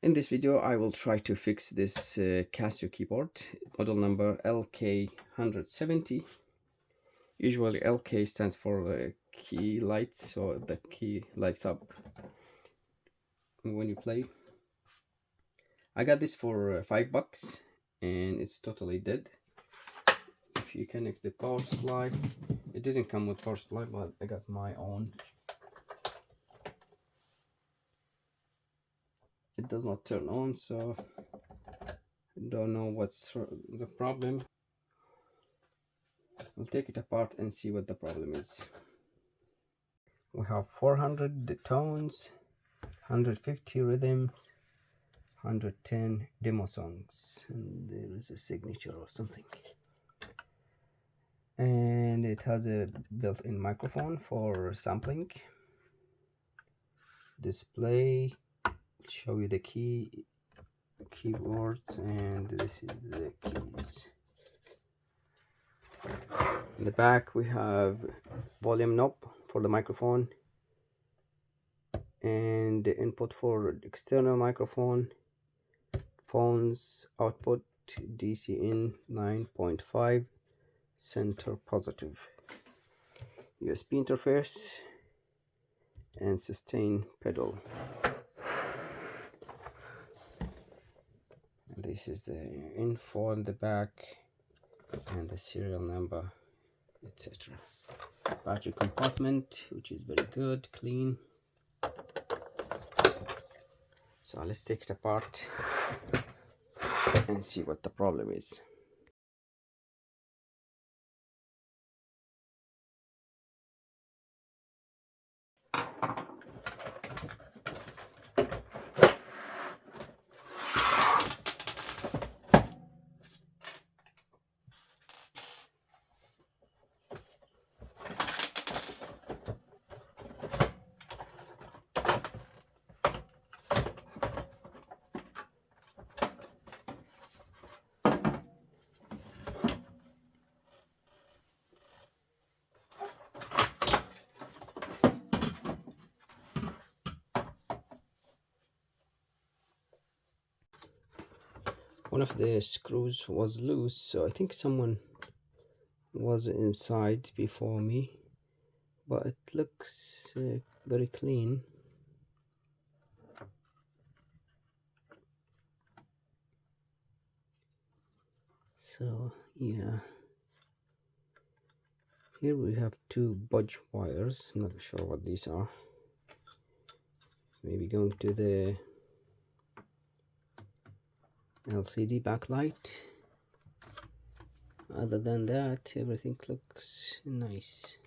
In this video, I will try to fix this Casio keyboard, model number LK170. Usually LK stands for key lights, so the key lights up when you play. I got this for $5 and it's totally dead. If you connect the power supply, it didn't come with power supply, but I got my own. It does not turn on, so I don't know what's the problem. We'll take it apart and see what the problem is. We have 400 tones, 150 rhythms, 110 demo songs, and there is a signature or something. And it has a built-in microphone for sampling. Display, show you the keyboards, and this is the keys. In the back we have volume knob for the microphone and the input for external microphone, phones output, DC in 9.5, center positive, USB interface, and sustain pedal. And this is the info in the back and the serial number, etc. Battery compartment, which is very good, clean. So let's take it apart and see what the problem is. One of the screws was loose, so I think someone was inside before me, but it looks very clean. So yeah, here we have two budge wires. I'm not sure what these are. Maybe going to the LCD backlight. Other than that, everything looks nice.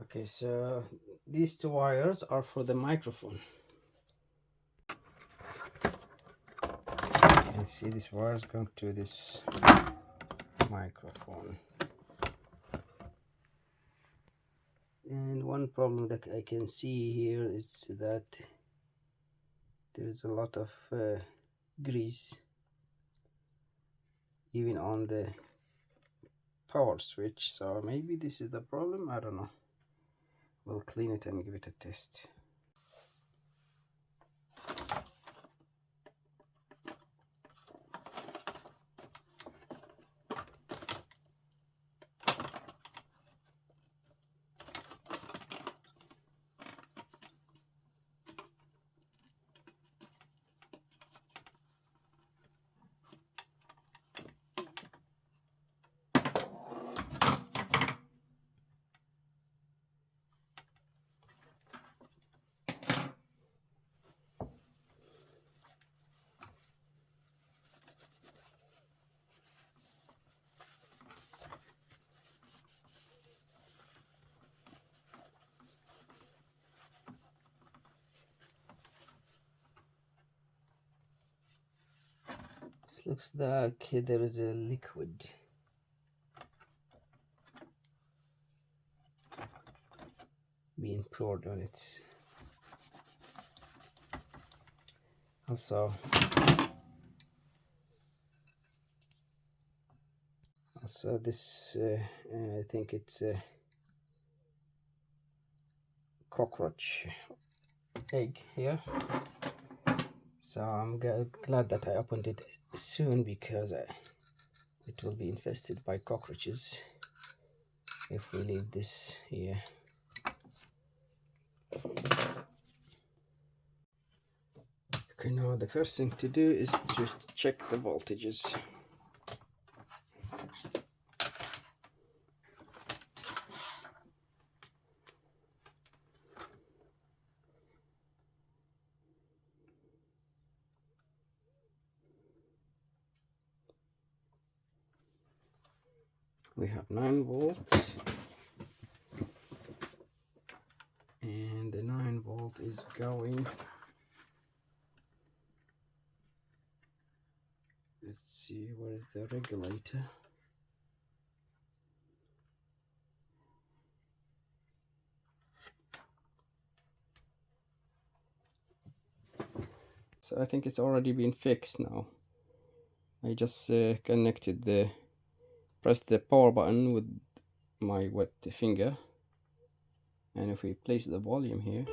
Okay, so these two wires are for the microphone. You can see this wire is going to this microphone. And one problem that I can see here is that there's a lot of grease even on the power switch, so maybe this is the problem. I don't know. We'll clean it and give it a test. looks like there is a liquid being poured on it. Also this I think it's a cockroach egg here, so I'm glad that I opened it soon, because it will be infested by cockroaches if we leave this here. Okay, now the first thing to do is just check the voltages. We have 9 volts, and the 9 volt is going. Let's see, where is the regulator? So I think it's already been fixed now. I just pressed the power button with my wet finger, and if we place the volume here,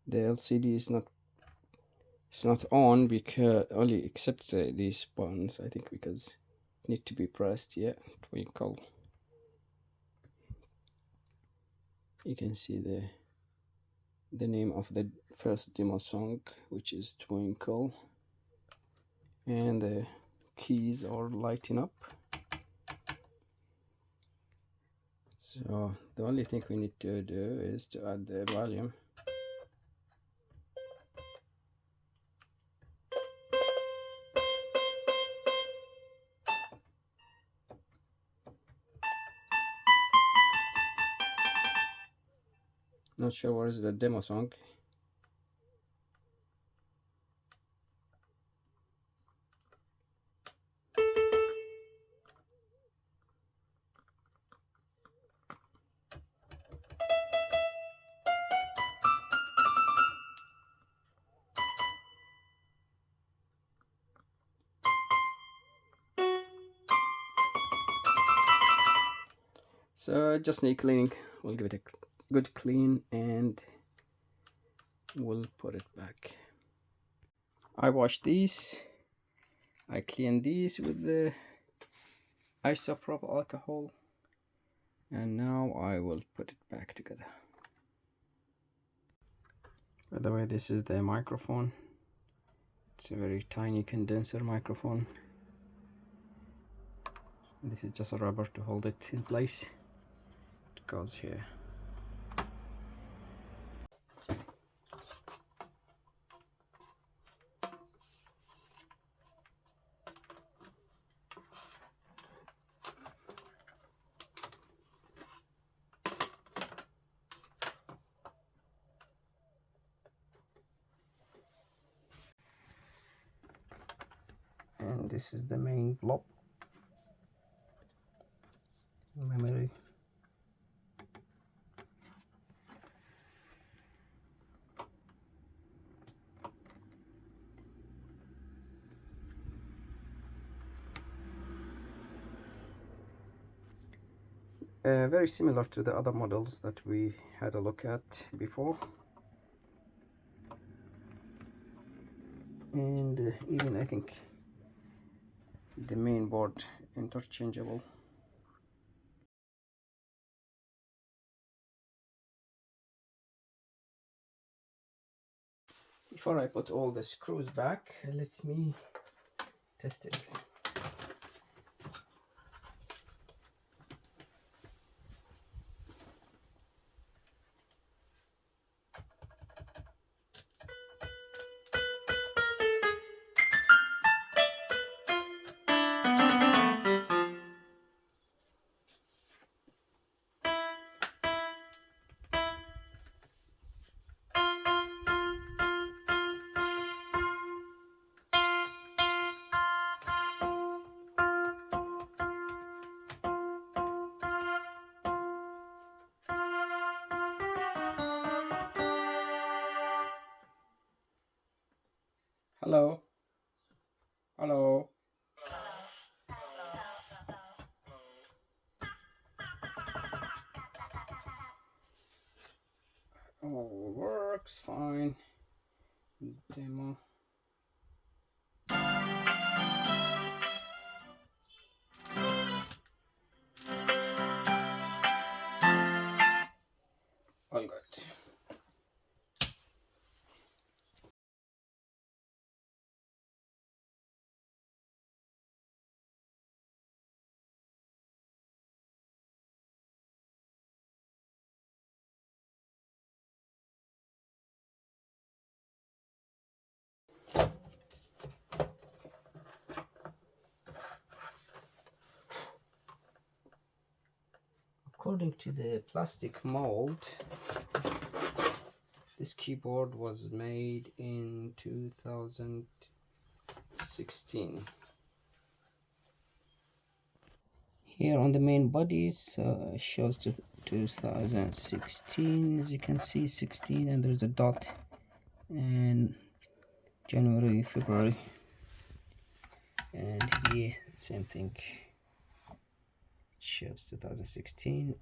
the LCD is not on, because only except these buttons, I think, because it need to be pressed. Yeah, twinkle. You can see the name of the first demo song, which is Twinkle, and the keys are lighting up. So the only thing we need to do is to add the volume. Not sure where is the demo song. So just need cleaning. We'll give it a good clean and we'll put it back. I washed these. I cleaned these with the isopropyl alcohol, and now I will put it back together. By the way, this is the microphone. It's a very tiny condenser microphone. This is just a rubber to hold it in place. It goes here. And this is the main block memory. Very similar to the other models that we had a look at before, and even I think the main board interchangeable. Before I put all the screws back, let me test it. Hello. Hello. Oh, works fine. Demo. All good. According to the plastic mold, this keyboard was made in 2016. Here on the main bodies shows 2016, as you can see 16, and there's a dot, and January, February, and here same thing, it shows 2016,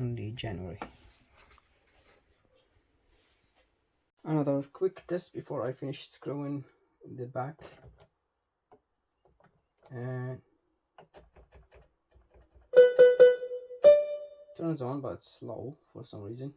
only January. Another quick test before I finish screwing the back, and turns on, but it's slow for some reason.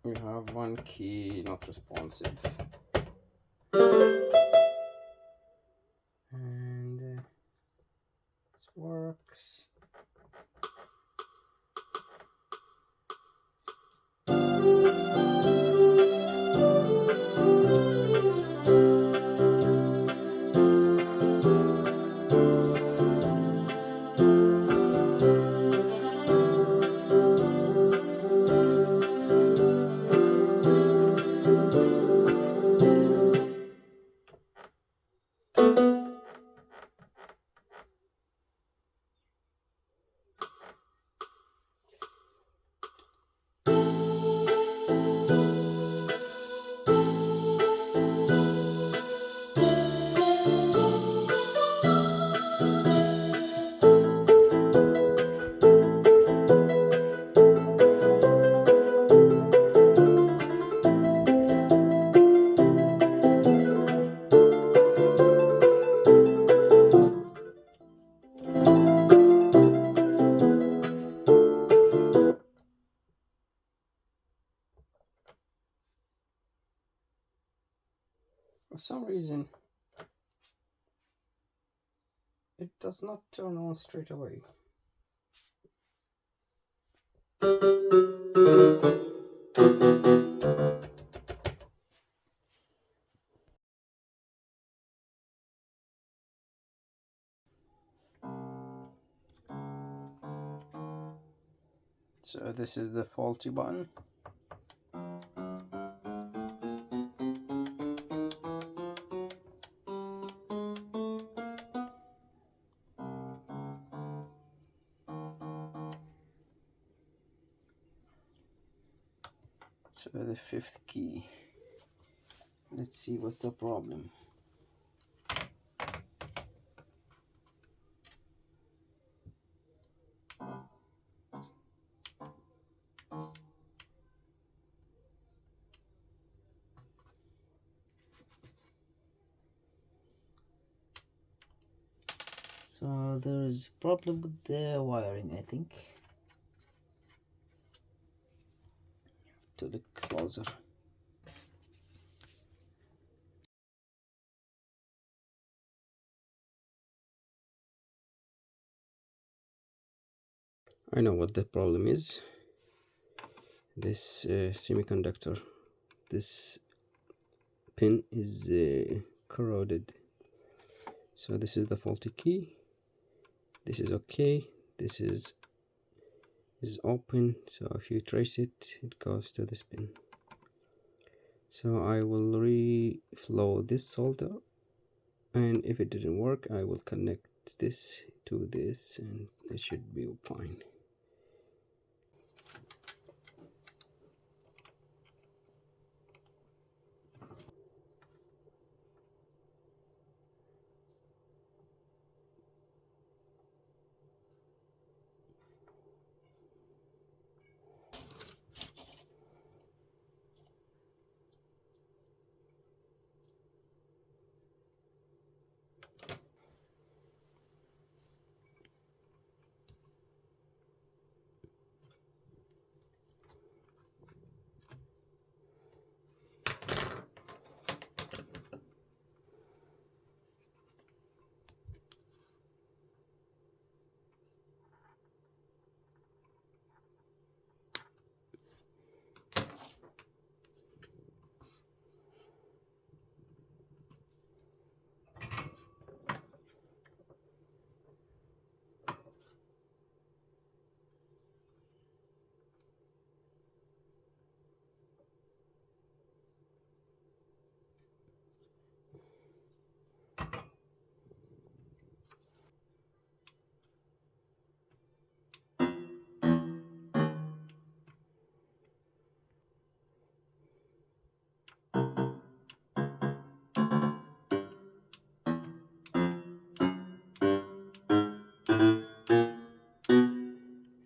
We have one key not responsive, and it works. For some reason, it does not turn on straight away. So this is the faulty button. So the fifth key. Let's see what's the problem. So there is a problem with the wiring, I think. To look closer. I know what the problem is. This semiconductor, this pin is corroded. So this is the faulty key. This is okay. This is open. So if you trace it, it goes to this pin. So I will reflow this solder, and if it didn't work, I will connect this to this, and it should be fine.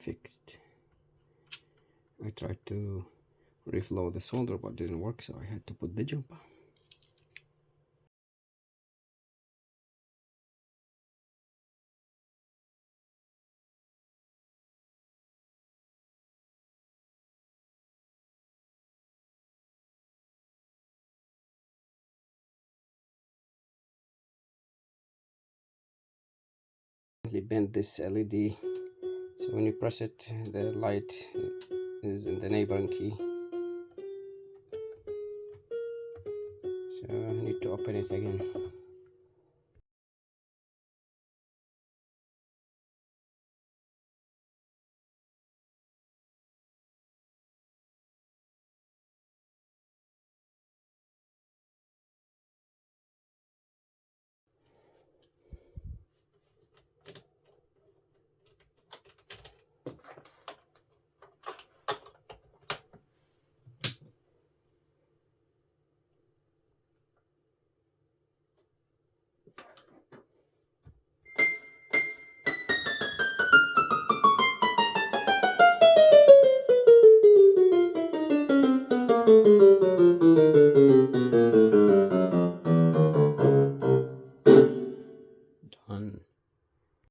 Fixed. I tried to reflow the solder but didn't work, so I had to put the jumper. Bend this LED, so when you press it, the light is in the neighboring key. So I need to open it again.